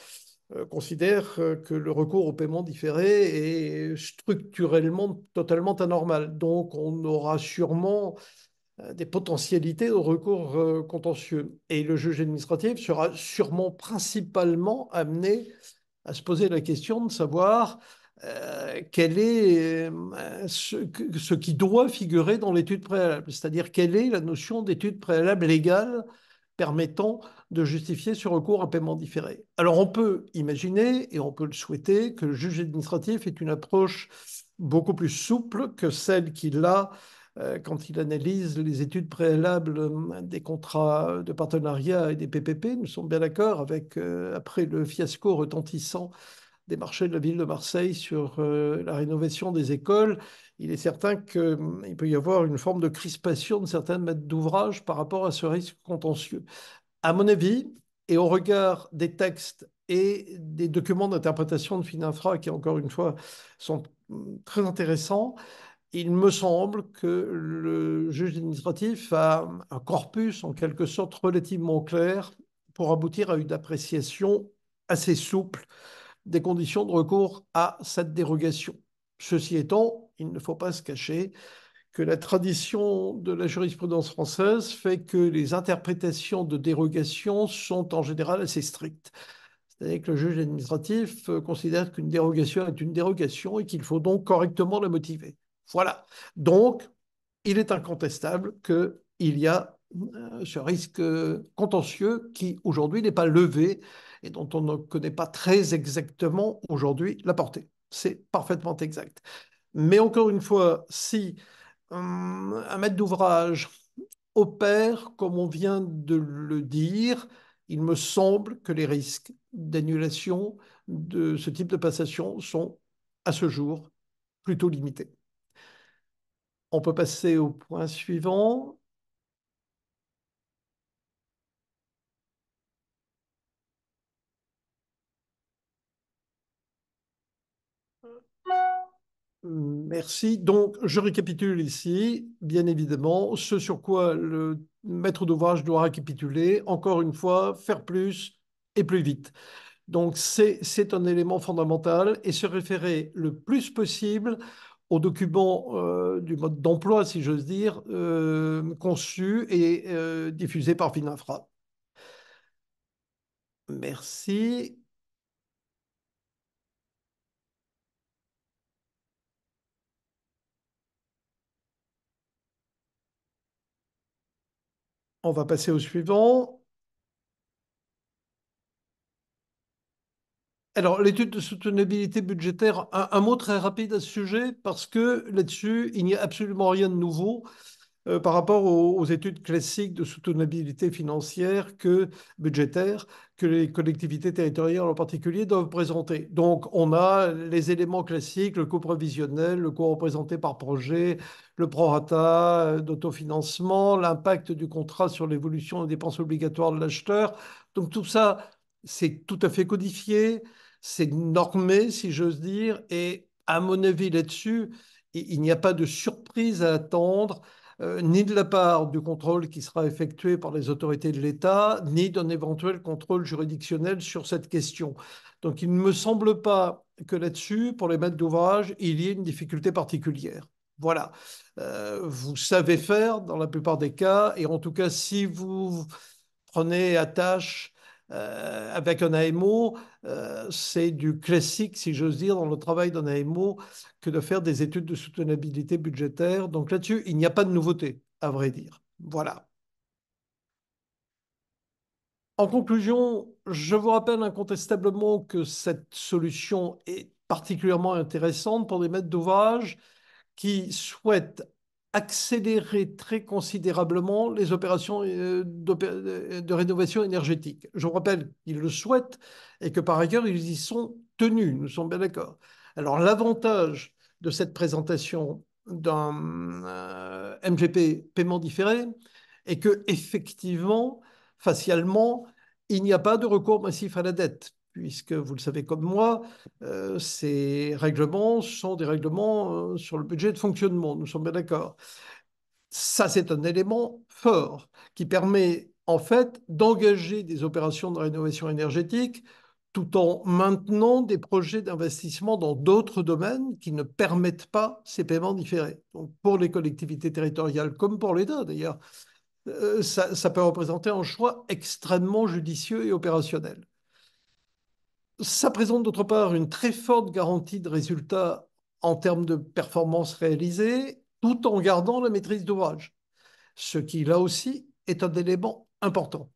considère que le recours au paiement différé est structurellement totalement anormal. Donc, on aura sûrement des potentialités de recours contentieux. Et le juge administratif sera sûrement principalement amené à se poser la question de savoir quel est ce qui doit figurer dans l'étude préalable, c'est-à-dire quelle est la notion d'étude préalable légale permettant de justifier ce recours à paiement différé. Alors on peut imaginer, et on peut le souhaiter, que le juge administratif ait une approche beaucoup plus souple que celle qu'il a quand il analyse les études préalables des contrats de partenariat et des PPP. Nous sommes bien d'accord avec, après le fiasco retentissant des marchés de la ville de Marseille sur la rénovation des écoles, il est certain qu'il peut y avoir une forme de crispation de certains maîtres d'ouvrage par rapport à ce risque contentieux. À mon avis, et au regard des textes et des documents d'interprétation de Fininfra, qui encore une fois sont très intéressants, il me semble que le juge administratif a un corpus en quelque sorte relativement clair pour aboutir à une appréciation assez souple des conditions de recours à cette dérogation. Ceci étant, il ne faut pas se cacher que la tradition de la jurisprudence française fait que les interprétations de dérogation sont en général assez strictes. C'est-à-dire que le juge administratif considère qu'une dérogation est une dérogation et qu'il faut donc correctement la motiver. Voilà. Donc, il est incontestable qu'il y a ce risque contentieux qui aujourd'hui n'est pas levé et dont on ne connaît pas très exactement aujourd'hui la portée. C'est parfaitement exact. Mais encore une fois, si un maître d'ouvrage opère comme on vient de le dire, il me semble que les risques d'annulation de ce type de passation sont à ce jour plutôt limités. On peut passer au point suivant. Merci. Donc, je récapitule ici, bien évidemment, ce sur quoi le maître d'ouvrage doit récapituler. Encore une fois, faire plus et plus vite. Donc, c'est un élément fondamental et se référer le plus possible aux documents du mode d'emploi, si j'ose dire, conçus et diffusés par Fininfra. Merci. On va passer au suivant. Alors, l'étude de soutenabilité budgétaire, un mot très rapide à ce sujet, parce que là-dessus, il n'y a absolument rien de nouveau par rapport aux études classiques de soutenabilité financière que budgétaire que les collectivités territoriales en particulier doivent présenter. Donc, on a les éléments classiques, le coût prévisionnel, le coût représenté par projet, le prorata d'autofinancement, l'impact du contrat sur l'évolution des dépenses obligatoires de l'acheteur. Donc, tout ça, c'est tout à fait codifié, c'est normé, si j'ose dire, et à mon avis, là-dessus, il n'y a pas de surprise à attendre ni de la part du contrôle qui sera effectué par les autorités de l'État, ni d'un éventuel contrôle juridictionnel sur cette question. Donc il ne me semble pas que là-dessus, pour les maîtres d'ouvrage, il y ait une difficulté particulière. Voilà. Vous savez faire dans la plupart des cas, et en tout cas, si vous prenez à tâche avec un AMO, c'est du classique, si j'ose dire, dans le travail d'un AMO, que de faire des études de soutenabilité budgétaire. Donc là-dessus, il n'y a pas de nouveauté, à vrai dire. Voilà. En conclusion, je vous rappelle incontestablement que cette solution est particulièrement intéressante pour les maîtres d'ouvrage qui souhaitent accélérer très considérablement les opérations de rénovation énergétique. Je vous rappelle qu'ils le souhaitent et que par ailleurs, ils y sont tenus, nous sommes bien d'accord. Alors l'avantage de cette présentation d'un MGP paiement différé est que effectivement, facialement, il n'y a pas de recours massif à la dette, puisque vous le savez comme moi, ces règlements sont des règlements sur le budget de fonctionnement, nous sommes bien d'accord. Ça, c'est un élément fort qui permet en fait d'engager des opérations de rénovation énergétique tout en maintenant des projets d'investissement dans d'autres domaines qui ne permettent pas ces paiements différés. Donc pour les collectivités territoriales comme pour l'État d'ailleurs, ça peut représenter un choix extrêmement judicieux et opérationnel. Ça présente d'autre part une très forte garantie de résultats en termes de performances réalisées, tout en gardant la maîtrise d'ouvrage, ce qui là aussi est un élément important.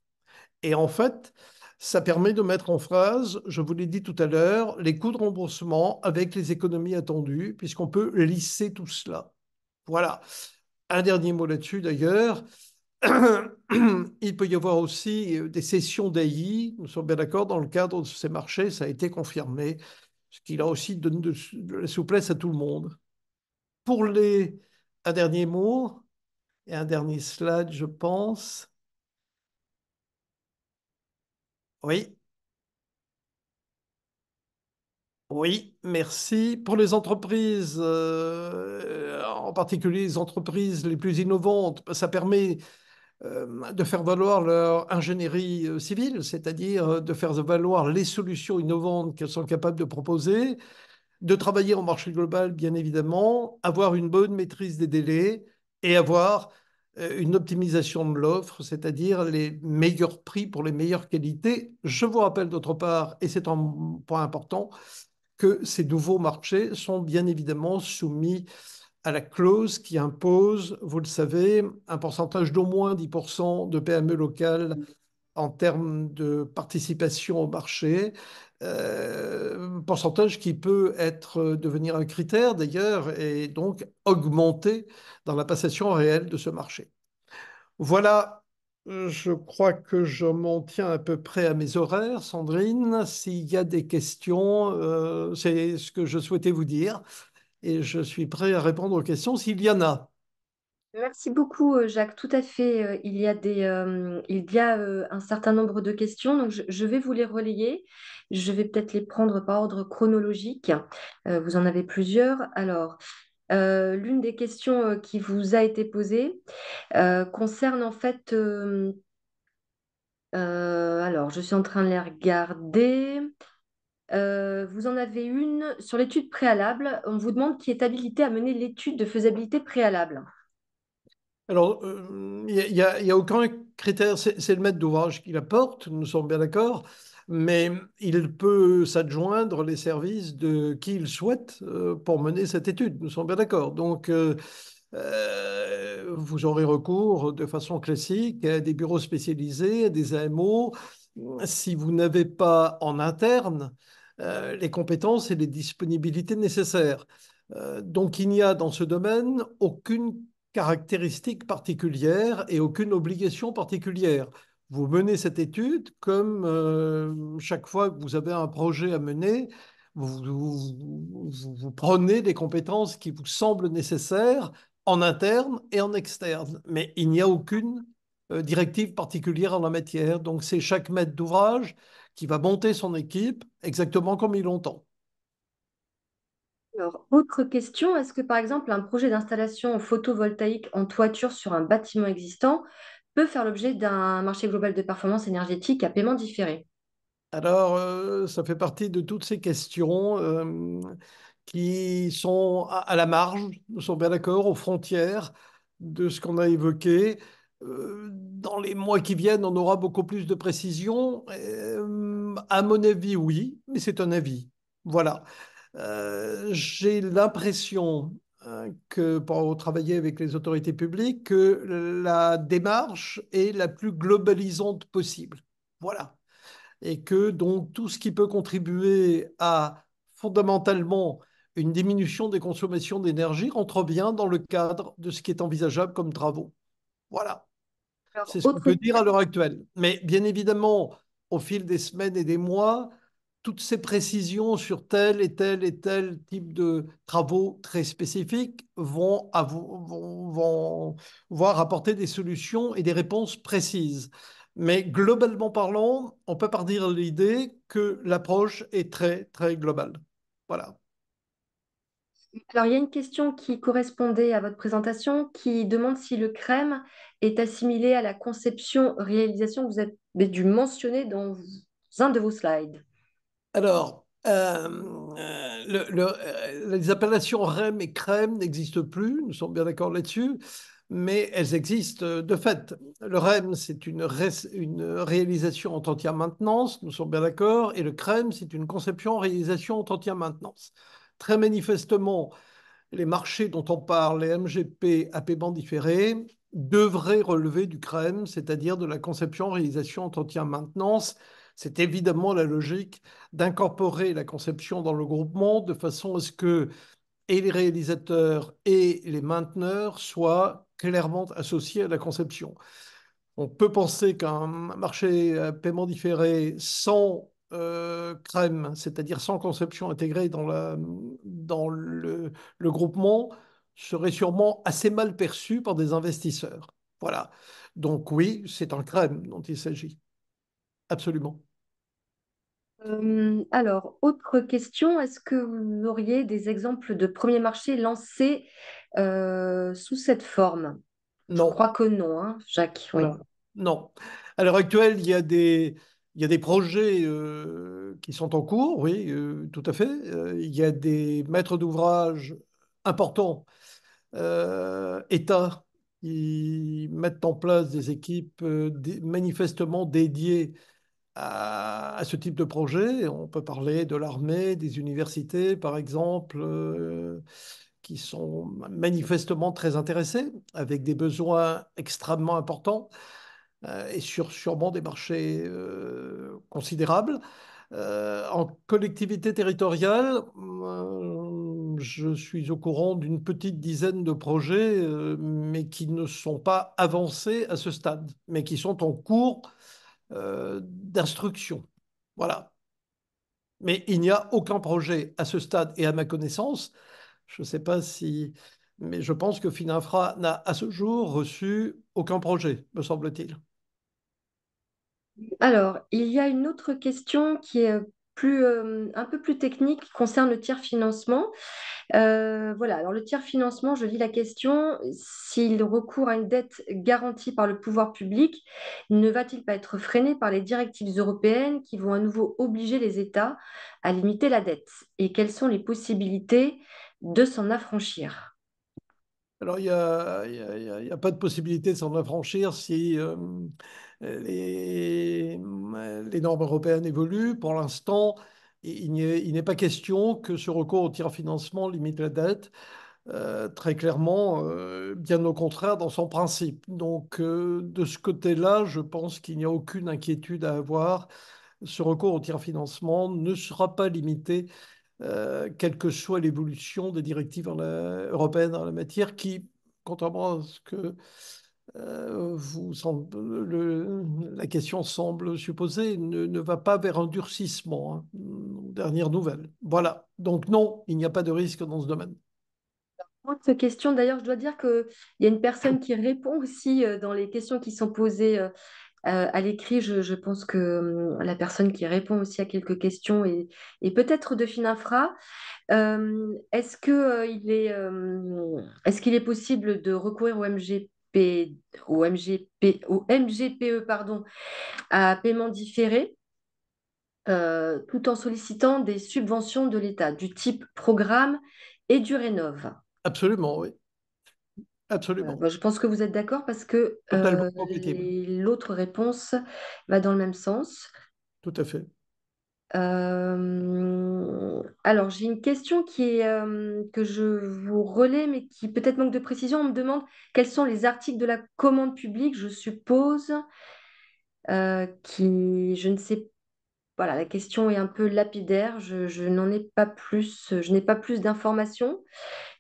Et en fait, ça permet de mettre en phrase, je vous l'ai dit tout à l'heure, les coûts de remboursement avec les économies attendues, puisqu'on peut lisser tout cela. Voilà. Un dernier mot là-dessus d'ailleurs. Il peut y avoir aussi des sessions d'AI, nous sommes bien d'accord, dans le cadre de ces marchés, ça a été confirmé, ce qui là aussi donne de la souplesse à tout le monde. Pour les... Un dernier mot et un dernier slide, je pense. Oui, oui, merci. Pour les entreprises, en particulier les entreprises les plus innovantes, ça permet de faire valoir leur ingénierie civile, c'est-à-dire de faire valoir les solutions innovantes qu'elles sont capables de proposer, de travailler en marché global, bien évidemment, avoir une bonne maîtrise des délais et avoir une optimisation de l'offre, c'est-à-dire les meilleurs prix pour les meilleures qualités. Je vous rappelle d'autre part, et c'est un point important, que ces nouveaux marchés sont bien évidemment soumis à la clause qui impose, vous le savez, un pourcentage d'au moins 10% de PME locales en termes de participation au marché, pourcentage qui peut devenir un critère d'ailleurs et donc augmenter dans la passation réelle de ce marché. Voilà, je crois que je m'en tiens à peu près à mes horaires, Sandrine. S'il y a des questions, c'est ce que je souhaitais vous dire et je suis prêt à répondre aux questions s'il y en a. Merci beaucoup, Jacques. Tout à fait. Il y a un certain nombre de questions, donc je vais vous les relayer. Je vais peut-être les prendre par ordre chronologique. Vous en avez plusieurs. Alors, l'une des questions qui vous a été posée concerne en fait. Alors, je suis en train de les regarder. Vous en avez une sur l'étude préalable. On vous demande qui est habilité à mener l'étude de faisabilité préalable. Alors, il y a aucun critère, c'est le maître d'ouvrage qui l'apporte, nous sommes bien d'accord, mais il peut s'adjoindre les services de qui il souhaite pour mener cette étude, nous sommes bien d'accord. Donc, vous aurez recours de façon classique à des bureaux spécialisés, à des AMO. Si vous n'avez pas en interne les compétences et les disponibilités nécessaires. Donc il n'y a dans ce domaine aucune caractéristique particulière et aucune obligation particulière. Vous menez cette étude comme chaque fois que vous avez un projet à mener, vous prenez des compétences qui vous semblent nécessaires en interne et en externe. Mais il n'y a aucune directive particulière en la matière. Donc c'est chaque maître d'ouvrage qui va monter son équipe exactement comme il l'entend. Alors, autre question, est-ce que par exemple un projet d'installation photovoltaïque en toiture sur un bâtiment existant peut faire l'objet d'un marché global de performance énergétique à paiement différé? Alors, ça fait partie de toutes ces questions qui sont à la marge, nous sommes bien d'accord, aux frontières de ce qu'on a évoqué. Dans les mois qui viennent, on aura beaucoup plus de précisions. À mon avis, oui, mais c'est un avis. Voilà. J'ai l'impression que pour travailler avec les autorités publiques, que la démarche est la plus globalisante possible. Voilà. Et que donc tout ce qui peut contribuer à fondamentalement une diminution des consommations d'énergie rentre bien dans le cadre de ce qui est envisageable comme travaux. Voilà. Alors, C'est ce qu'on autre peut dire à l'heure actuelle. Mais bien évidemment, au fil des semaines et des mois, toutes ces précisions sur tel et tel et tel type de travaux très spécifiques vont voir apporter des solutions et des réponses précises. Mais globalement parlant, on peut partir de l'idée que l'approche est très, très globale. Voilà. Alors, il y a une question qui correspondait à votre présentation qui demande si le crème est assimilé à la conception-réalisation que vous avez dû mentionner dans un de vos slides. Alors, les appellations REM et crème n'existent plus, nous sommes bien d'accord là-dessus, mais elles existent de fait. Le REM, c'est une réalisation en entière maintenance, nous sommes bien d'accord, et le crème, c'est une conception-réalisation en entière maintenance. Très manifestement, les marchés dont on parle, les MGP à paiement différé, devraient relever du CREM, c'est-à-dire de la conception, réalisation, entretien, maintenance. C'est évidemment la logique d'incorporer la conception dans le groupement de façon à ce que et les réalisateurs et les mainteneurs soient clairement associés à la conception. On peut penser qu'un marché à paiement différé sans crème, c'est-à-dire sans conception intégrée dans le groupement, serait sûrement assez mal perçu par des investisseurs. Voilà. Donc oui, c'est un crème dont il s'agit. Absolument. Alors, autre question, est-ce que vous auriez des exemples de premiers marchés lancés sous cette forme? Je Non. crois que non, hein, Jacques, oui. Voilà. Non. À l'heure actuelle, il y a des projets qui sont en cours, oui, tout à fait. Il y a des maîtres d'ouvrage importants, État, qui mettent en place des équipes manifestement dédiées à ce type de projet. On peut parler de l'armée, des universités, par exemple, qui sont manifestement très intéressées, avec des besoins extrêmement importants et sûrement des marchés considérables. En collectivité territoriale, je suis au courant d'une petite dizaine de projets, mais qui ne sont pas avancés à ce stade, mais qui sont en cours d'instruction. Voilà. Mais il n'y a aucun projet à ce stade et à ma connaissance. Je ne sais pas si, mais je pense que Finafra n'a à ce jour reçu aucun projet, me semble-t-il. Alors, il y a une autre question qui est un peu plus technique, qui concerne le tiers financement. Voilà, alors le tiers financement, je lis la question, s'il recourt à une dette garantie par le pouvoir public, ne va-t-il pas être freiné par les directives européennes qui vont à nouveau obliger les États à limiter la dette? Et quelles sont les possibilités de s'en affranchir? Alors, il y a pas de possibilité de s'en affranchir si les normes européennes évoluent. Pour l'instant, il n'est pas question que ce recours au tiers financement limite la dette. Très clairement, bien au contraire dans son principe. Donc, de ce côté-là, je pense qu'il n'y a aucune inquiétude à avoir. ce recours au tiers financement ne sera pas limité, quelle que soit l'évolution des directives européennes en la matière, qui, contrairement à ce que la question semble supposer, ne va pas vers un durcissement, hein, aux dernières nouvelles. Voilà. Donc non, il n'y a pas de risque dans ce domaine. Autre question, d'ailleurs, je dois dire qu'il y a une personne qui répond aussi dans les questions qui sont posées à l'écrit. Je pense que la personne qui répond aussi à quelques questions est peut-être de Finafra. Est-ce qu'il est possible de recourir au MGPE, pardon, à paiement différé, tout en sollicitant des subventions de l'État du type programme et du Rénov'? Absolument, oui. Absolument. Bah, je pense que vous êtes d'accord parce que Totalement compatible. l'autre réponse va dans le même sens. Tout à fait. Alors, j'ai une question que je vous relais, mais qui peut-être manque de précision. On me demande quels sont les articles de la commande publique, je suppose, je ne sais, voilà, la question est un peu lapidaire. Je n'en ai pas plus, je n'ai pas plus d'informations.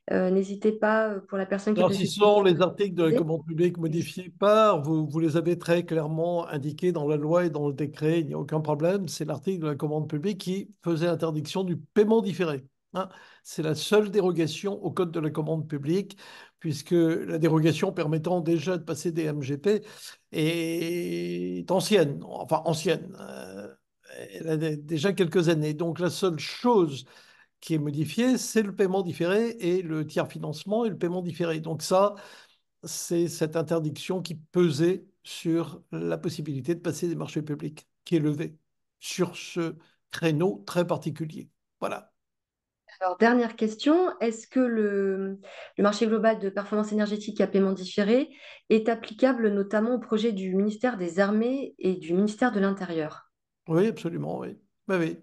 N'hésitez pas, pour la personne qui a Alors, posé si ce cette sont question, les articles de la à commande publique modifiés par, vous les avez très clairement indiqués dans la loi et dans le décret, il n'y a aucun problème. C'est l'article de la commande publique qui faisait interdiction du paiement différé, hein. C'est la seule dérogation au code de la commande publique, puisque la dérogation permettant déjà de passer des MGP est ancienne, enfin ancienne. Elle a déjà quelques années. Donc la seule chose qui est modifié, c'est le paiement différé et le tiers financement et le paiement différé. Donc ça, c'est cette interdiction qui pesait sur la possibilité de passer des marchés publics, qui est levée sur ce créneau très particulier. Voilà. Alors, dernière question, est-ce que le marché global de performance énergétique à paiement différé est applicable notamment au projet du ministère des Armées et du ministère de l'Intérieur? Oui, absolument, oui. Oui, oui,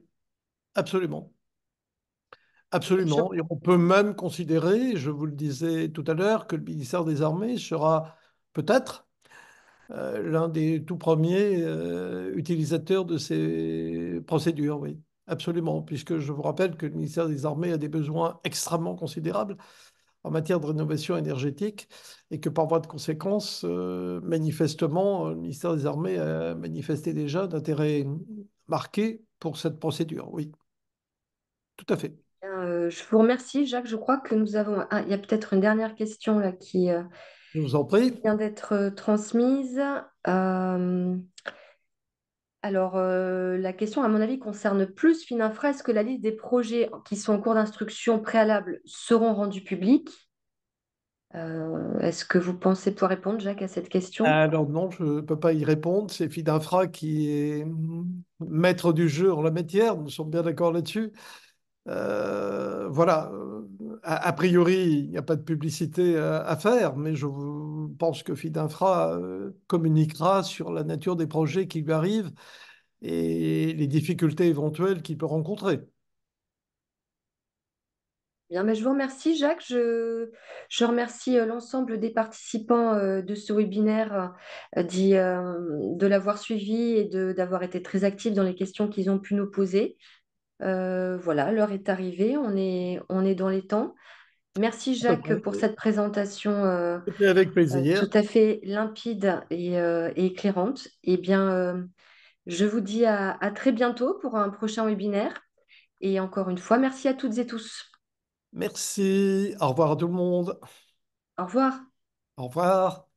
absolument. Je- Absolument. Et on peut même considérer, je vous le disais tout à l'heure, que le ministère des Armées sera peut-être l'un des tout premiers utilisateurs de ces procédures, oui, absolument, puisque je vous rappelle que le ministère des Armées a des besoins extrêmement considérables en matière de rénovation énergétique et que par voie de conséquence, manifestement, le ministère des Armées a manifesté déjà d'intérêt marqué pour cette procédure, oui, tout à fait. je vous remercie, Jacques. Je crois que nous avons... Ah, il y a peut-être une dernière question là Je vous en qui prie. vient d'être transmise. Euh, la question, à mon avis, concerne plus Finafra. Est-ce que la liste des projets qui sont en cours d'instruction préalable seront rendus publics? Est-ce que vous pensez pouvoir répondre, Jacques, à cette question? Alors non, je ne peux pas y répondre. C'est Fidinfra qui est maître du jeu en la matière. Nous sommes bien d'accord là-dessus. Voilà. A priori, il n'y a pas de publicité à faire, mais pense que Fidinfra communiquera sur la nature des projets qui lui arrivent et les difficultés éventuelles qu'il peut rencontrer. Bien, mais je vous remercie, Jacques. Je remercie l'ensemble des participants de ce webinaire, de l'avoir suivi et d'avoir été très actifs dans les questions qu'ils ont pu nous poser. Voilà, l'heure est arrivée, on est dans les temps. Merci, Tout à Jacques, fait. pour cette présentation C'était avec tout plaisir. à fait limpide et éclairante. Eh bien, je vous dis à très bientôt pour un prochain webinaire. Et encore une fois, merci à toutes et tous. Merci. Au revoir à tout le monde. Au revoir. Au revoir.